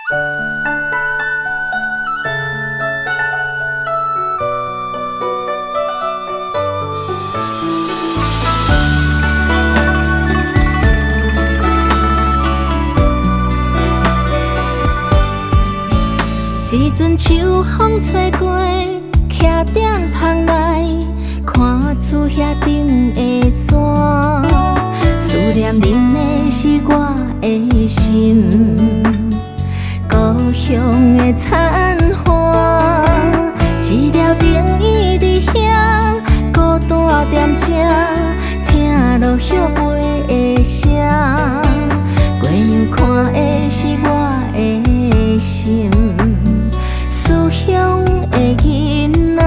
一阵秋风吹过，徛踮窗内，看厝遐顶的山。思念恁的是我的心，故乡的残花。一条灯椅伫遐，孤单踮这，听落叶飞的声。月娘看的是我的心。思乡的囡仔，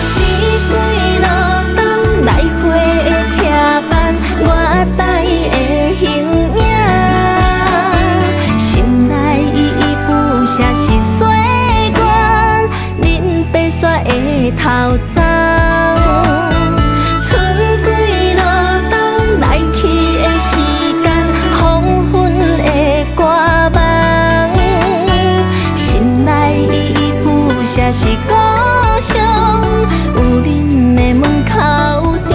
四季路东来回的车班，我等的形影，心内依依不舍是岁月，恁白雪的头鬃。是故乡有恁的门口埕，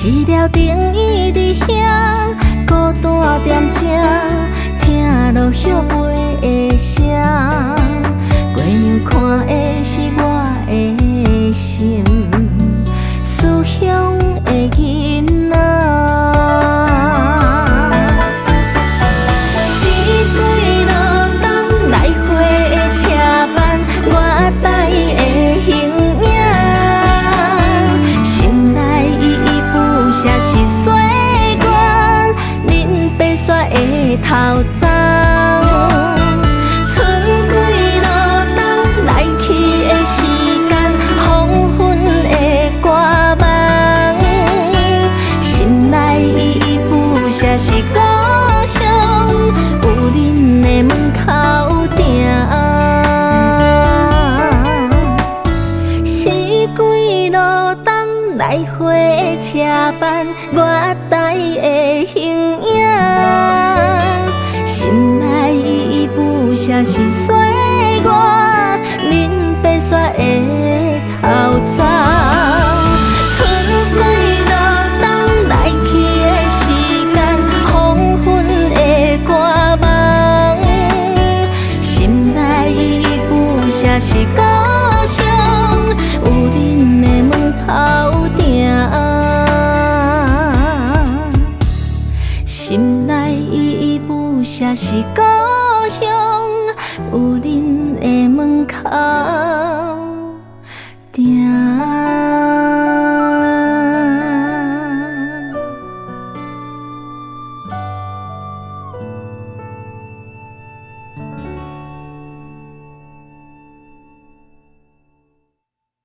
一条灯椅伫遐，孤单踮这。听落叶飞的声，月娘看的是我的心，思乡的囡仔。四季路东来回的车班，我等的形影，心内依依不舍是岁月，恁白雪的头鬃。是故乡有恁的门口埕，四季路东来回的车班，我等的形影，心内依依不舍是岁月，恁白雪的头鬃。是故乡有恁的门口埕，心内依依不舍是故乡有恁的门口。